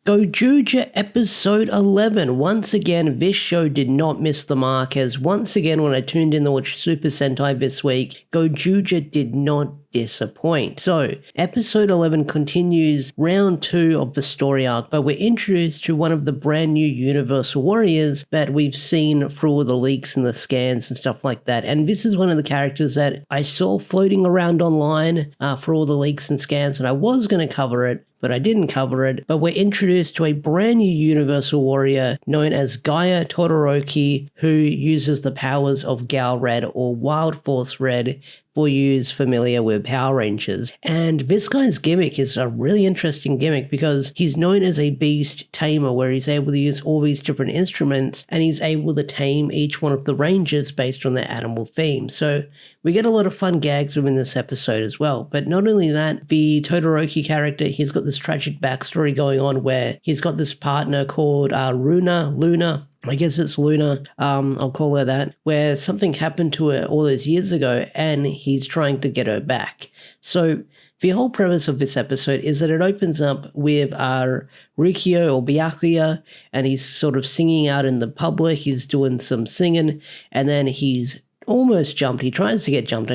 Gozyuger episode 11. Once again, this show did not miss the mark, as once again when I tuned in to watch Super Sentai this week, Gozyuger did not disappoint. So, episode 11 continues round 2 of the story arc, but we're introduced to one of the brand new Universal Warriors that we've seen through all the leaks and the scans and stuff like that. And this is one of the characters that I saw floating around online for all the leaks and scans, and I was going to cover it, but I didn't cover it. But we're introduced to a brand new Universal Warrior known as Gaia Todoroki, who uses the powers of GaoRed or Wild Force Red for you familiar with Power Rangers. And this guy's gimmick is a really interesting gimmick because he's known as a beast tamer, where he's able to use all these different instruments and he's able to tame each one of the Rangers based on their animal theme. So we get a lot of fun gags within this episode as well. But not only that, the Todoroki character, he's got this tragic backstory going on where he's got this partner called Luna, I guess it's Luna, I'll call her that, where something happened to her all those years ago and he's trying to get her back. So the whole premise of this episode is that it opens up with Rikyo or Byakuya, and he's sort of singing out in the public, he's doing some singing, and then he's almost jumped, he tries to get jumped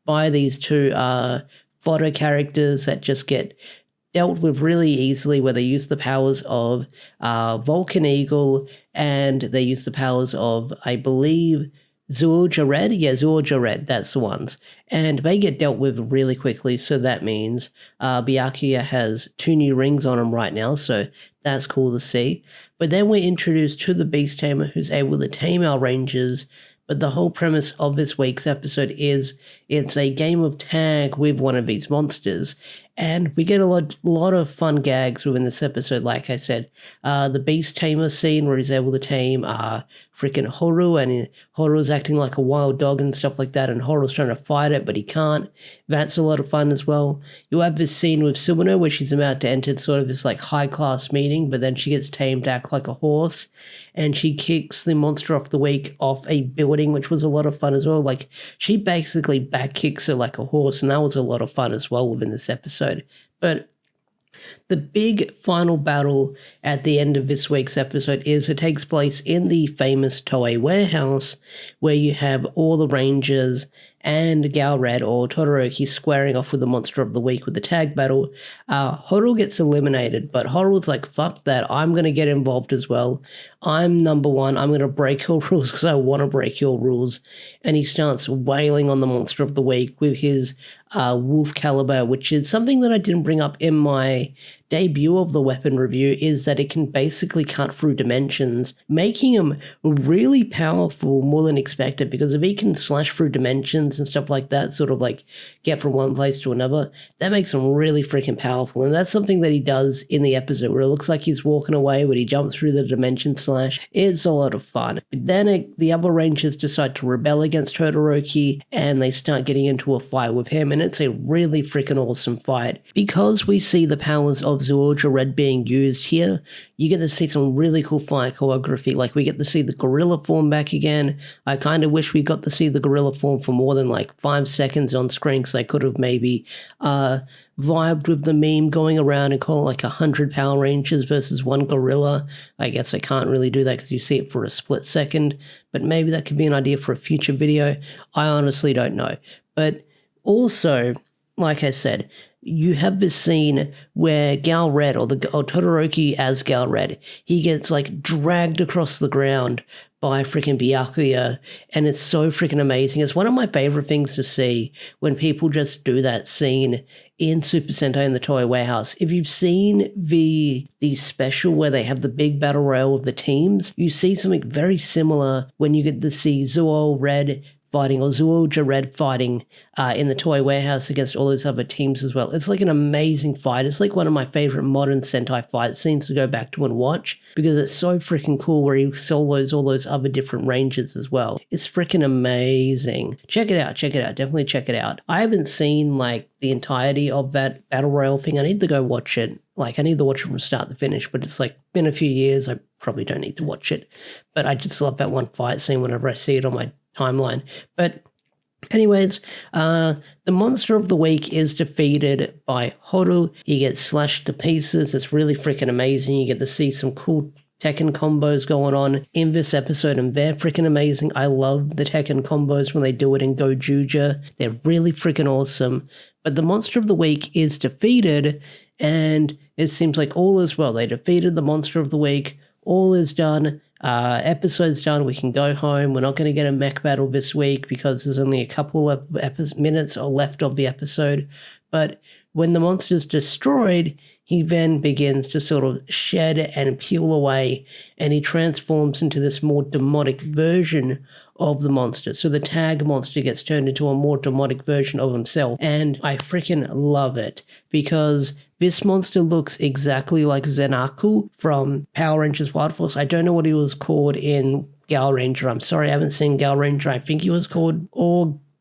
by these two fodder characters that just get dealt with really easily, where they use the powers of Vulcan Eagle and they use the powers of, I believe, Gozyuger. Yeah, Gozyuger, that's the ones. And they get dealt with really quickly, so that means Byakuya has 2 new rings on him right now, so that's cool to see. But then we're introduced to the Beast Tamer, who's able to tame our Rangers. But the whole premise of this week's episode is it's a game of tag with one of these monsters. And we get a lot of fun gags within this episode, like I said. The Beast Tamer scene where he's able to tame freaking Horu, and Horu's acting like a wild dog and stuff like that, and Horu's trying to fight it, but he can't. That's a lot of fun as well. You have this scene with Sumino where she's about to enter sort of this like high-class meeting, but then she gets tamed to act like a horse, and she kicks the Monster of the Week off a building, which was a lot of fun as well. Like, she basically back kicks her like a horse, and that was a lot of fun as well within this episode. But the big final battle at the end of this week's episode is it takes place in the famous Toei warehouse, where you have all the Rangers and GaoRed or Todoroki squaring off with the Monster of the Week with the tag battle. Horu gets eliminated, but Horu's like, fuck that, I'm going to get involved as well. I'm number one, I'm going to break your rules because I want to break your rules. And he starts wailing on the Monster of the Week with his wolf caliber, which is something that I didn't bring up in my debut of the weapon review, is that it can basically cut through dimensions, making him really powerful more than expected, because if he can slash through dimensions and stuff like that, sort of like get from one place to another, that makes him really freaking powerful. And that's something that he does in the episode, where it looks like he's walking away when he jumps through the dimension slash. It's a lot of fun. But then the other Rangers decide to rebel against Todoroki, and they start getting into a fight with him, and it's a really freaking awesome fight. Because we see the powers of Gozyuger being used here, you get to see some really cool fight choreography. Like, we get to see the gorilla form back again. I kind of wish we got to see the gorilla form for more than like 5 seconds on screen, because I could have maybe vibed with the meme going around and call it like 100 Power Rangers versus 1 gorilla. I guess I can't really do that because you see it for a split second, but maybe that could be an idea for a future video. I honestly don't know. But also, like I said, you have this scene where GaoRed, or Todoroki as GaoRed, he gets like dragged across the ground by freaking Byakuya, and it's so freaking amazing. It's one of my favorite things to see when people just do that scene in Super Sentai in the Toei warehouse. If you've seen the special where they have the big battle royale of the teams, you see something very similar when you get to see Gozyuger fighting in the Toei warehouse against all those other teams as well. It's like an amazing fight. It's like one of my favorite modern Sentai fight scenes to go back to and watch, because it's so freaking cool where he solos all those other different Rangers as well. It's freaking amazing. Check it out, definitely check it out. I haven't seen like the entirety of that Battle Royale thing. I need to go watch it. Like, I need to watch it from start to finish, but it's like been a few years. I probably don't need to watch it. But I just love that one fight scene whenever I see it on my timeline. But Anyways, the monster of the week is defeated by Horu. He gets slashed to pieces. It's really freaking amazing. You get to see some cool Tekken combos going on in this episode, and they're freaking amazing. I love the Tekken combos when they do it in Gozyuger. They're really freaking awesome. But the monster of the week is defeated, and it seems like all is well. They defeated the monster of the week. All is done. Episode's done. We can go home. We're not going to get a mech battle this week because there's only a couple of minutes left of the episode. But when the monster's destroyed, he then begins to sort of shed and peel away, and he transforms into this more demonic version of the monster. So the tag monster gets turned into a more demonic version of himself, and I freaking love it because this monster looks exactly like Zenaku from Power Rangers Wild Force. I don't know what he was called in Gal Ranger. I'm sorry, I haven't seen Gal Ranger. I think he was called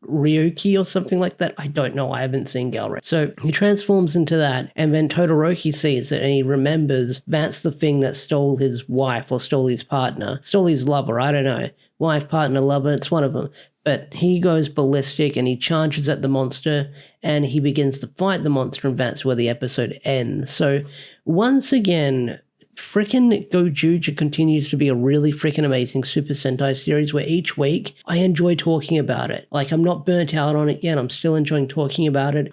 Ryuki or something like that. I don't know. I haven't seen GaoRed. So he transforms into that, and then Todoroki sees it and he remembers that's the thing that stole his wife or stole his partner, stole his lover. I don't know. Wife, partner, lover, it's one of them. But he goes ballistic and he charges at the monster and he begins to fight the monster, and that's where the episode ends. So once again, freaking Gozyuger continues to be a really freaking amazing Super Sentai series where each week I enjoy talking about it. Like, I'm not burnt out on it yet. I'm still enjoying talking about it.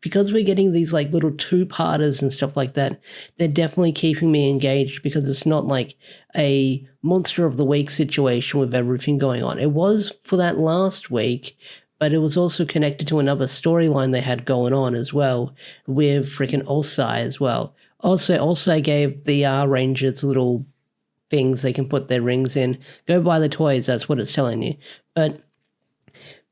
Because we're getting these like little two-parters and stuff like that, they're definitely keeping me engaged because it's not like a monster of the week situation with everything going on. It was for that last week, but it was also connected to another storyline they had going on as well with freaking Osai as well. Also, I gave the Rangers little things they can put their rings in. Go buy the toys, that's what it's telling you. But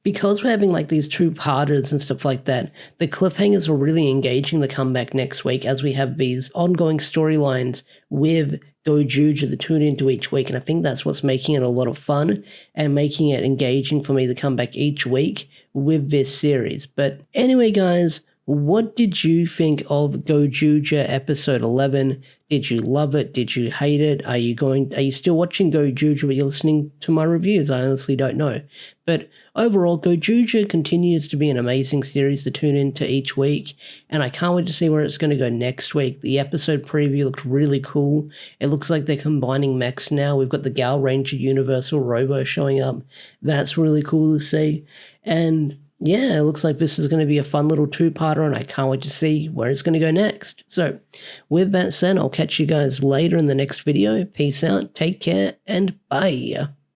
because we're having like these two-parters and stuff like that, the cliffhangers are really engaging the comeback next week as we have these ongoing storylines with Gozyuger to tune into each week. And I think that's what's making it a lot of fun and making it engaging for me to come back each week with this series. But anyway, guys, what did you think of Gozyuger episode 11? Did you love it? Did you hate it? Are you still watching Gozyuger but you're listening to my reviews? I honestly don't know. But overall, Gozyuger continues to be an amazing series to tune into each week, and I can't wait to see where it's going to go next week. The episode preview looked really cool. It looks like they're combining mechs now. We've got the Gal Ranger Universal Robo showing up. That's really cool to see. And yeah, it looks like this is going to be a fun little two-parter, and I can't wait to see where it's going to go next. So, with that said, I'll catch you guys later in the next video. Peace out, take care, and bye.